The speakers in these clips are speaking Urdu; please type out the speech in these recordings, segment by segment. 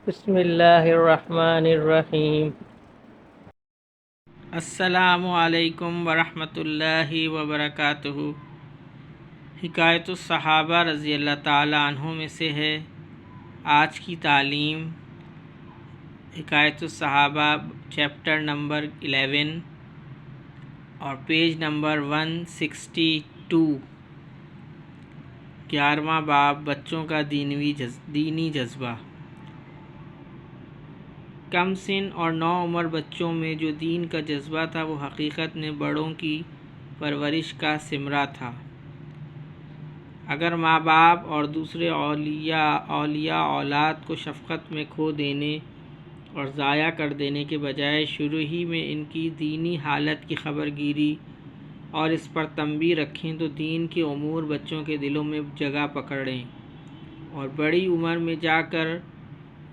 بسم اللہ الرحمن الرحیم۔ السلام علیکم ورحمۃ اللہ وبرکاتہ۔ حکایت الصحابہ رضی اللہ تعالی عنہ میں سے ہے آج کی تعلیم۔ حکایت الصحابہ چیپٹر نمبر 11 اور پیج نمبر 162، 11واں باب، بچوں کا دینی جذبہ۔ کم سن اور نو عمر بچوں میں جو دین کا جذبہ تھا وہ حقیقت میں بڑوں کی پرورش کا ثمرہ تھا۔ اگر ماں باپ اور دوسرے اولیاء اولاد کو شفقت میں کھو دینے اور ضائع کر دینے کے بجائے شروع ہی میں ان کی دینی حالت کی خبر گیری اور اس پر تنبیہ رکھیں تو دین کے امور بچوں کے دلوں میں جگہ پکڑیں اور بڑی عمر میں جا کر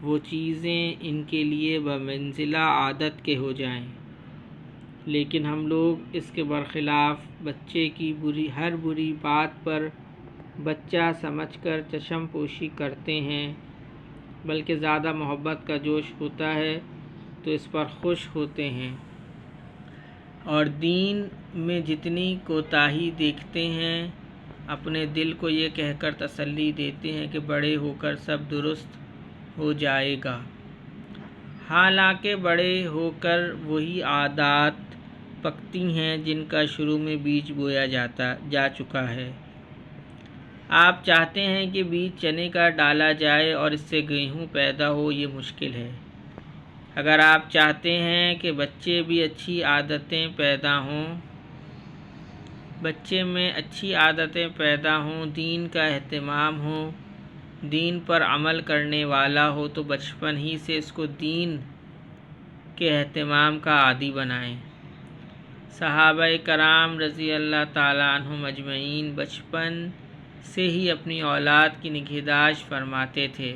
وہ چیزیں ان کے لیے بمنزلہ عادت کے ہو جائیں۔ لیکن ہم لوگ اس کے برخلاف بچے کی ہر بری بات پر بچہ سمجھ کر چشم پوشی کرتے ہیں، بلکہ زیادہ محبت کا جوش ہوتا ہے تو اس پر خوش ہوتے ہیں اور دین میں جتنی کوتاہی دیکھتے ہیں اپنے دل کو یہ کہہ کر تسلی دیتے ہیں کہ بڑے ہو کر سب درست ہو جائے گا، حالانکہ بڑے ہو کر وہی عادات پکتی ہیں جن کا شروع میں بیج بویا جا چکا ہے۔ آپ چاہتے ہیں کہ بیج چنے کا ڈالا جائے اور اس سے گیہوں پیدا ہو، یہ مشکل ہے۔ اگر آپ چاہتے ہیں کہ بچے میں اچھی عادتیں پیدا ہوں، دین کا اہتمام ہو، دین پر عمل کرنے والا ہو تو بچپن ہی سے اس کو دین کے اہتمام کا عادی بنائیں۔ صحابہ کرام رضی اللہ تعالیٰ عنہم اجمعین بچپن سے ہی اپنی اولاد کی نگہداشت فرماتے تھے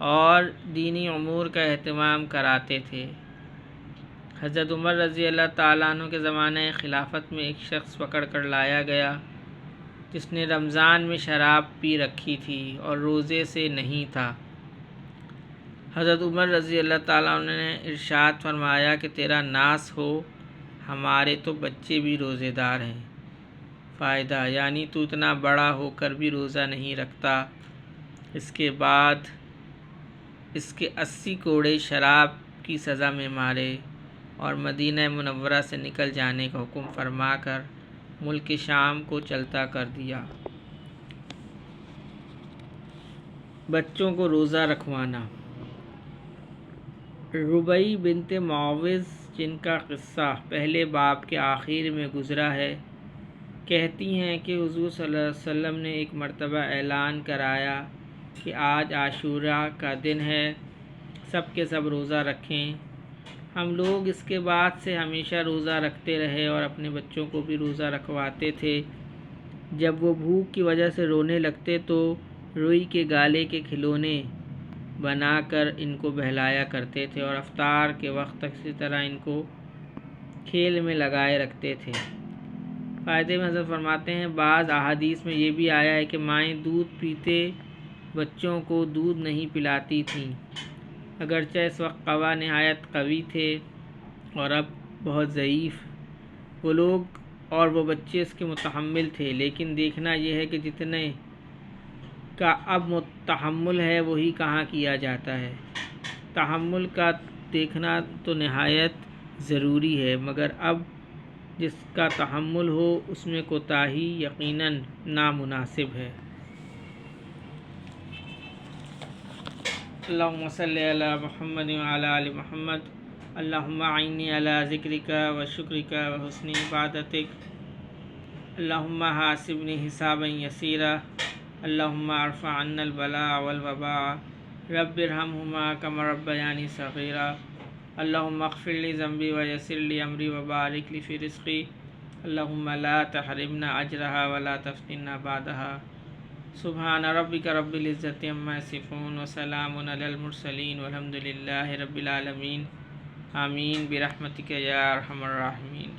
اور دینی امور کا اہتمام کراتے تھے۔ حضرت عمر رضی اللہ تعالیٰ عنہ کے زمانہ خلافت میں ایک شخص پکڑ کر لایا گیا جس نے رمضان میں شراب پی رکھی تھی اور روزے سے نہیں تھا۔ حضرت عمر رضی اللہ تعالیٰ عنہ نے ارشاد فرمایا کہ تیرا ناس ہو، ہمارے تو بچے بھی روزے دار ہیں۔ فائدہ، یعنی تو اتنا بڑا ہو کر بھی روزہ نہیں رکھتا۔ اس کے بعد اس کے 80 کوڑے شراب کی سزا میں مارے اور مدینہ منورہ سے نکل جانے کا حکم فرما کر ملک شام کو چلتا کر دیا۔ بچوں کو روزہ رکھوانا۔ ربیع بنت معوذ، جن کا قصہ پہلے باب کے آخر میں گزرا ہے، کہتی ہیں کہ حضور صلی اللہ علیہ وسلم نے ایک مرتبہ اعلان کرایا کہ آج عاشوراء کا دن ہے، سب کے سب روزہ رکھیں۔ ہم لوگ اس کے بعد سے ہمیشہ روزہ رکھتے رہے اور اپنے بچوں کو بھی روزہ رکھواتے تھے۔ جب وہ بھوک کی وجہ سے رونے لگتے تو روئی کے گالے کے کھلونے بنا کر ان کو بہلایا کرتے تھے اور افطار کے وقت تک اسی طرح ان کو کھیل میں لگائے رکھتے تھے۔ فائدے میں حضرت فرماتے ہیں، بعض احادیث میں یہ بھی آیا ہے کہ مائیں دودھ پیتے بچوں کو دودھ نہیں پلاتی تھیں، اگرچہ اس وقت قوا نہایت قوی تھے اور اب بہت ضعیف، وہ لوگ اور وہ بچے اس کے متحمل تھے، لیکن دیکھنا یہ ہے کہ جتنے کا اب تحمل ہے وہی کہاں کیا جاتا ہے۔ تحمل کا دیکھنا تو نہایت ضروری ہے، مگر اب جس کا تحمل ہو اس میں کوتاہی یقیناً نامناسب ہے۔ اللہم صلی علی محمد وعلی آل محمد، اللہم اعنی علی ذکرک و شکرک و حسن عبادتک، اللہم حاسبنی حسابا یسیرا، اللہم ارفع عنا البلاء والوباء، رب ارحمہما کما ربیانی صغیرا، اللہم اغفر لی ذنبی ویسر لی امری وبارک لی فی رزقی، اللہم لا تحرمنا اجرہا ولا تفتنا بعدہا، سبحان ربک رب العزت عما یصفون وسلام علی المرسلین والحمد للہ رب العالمین، آمین برحمتک یا ارحم الراحمین۔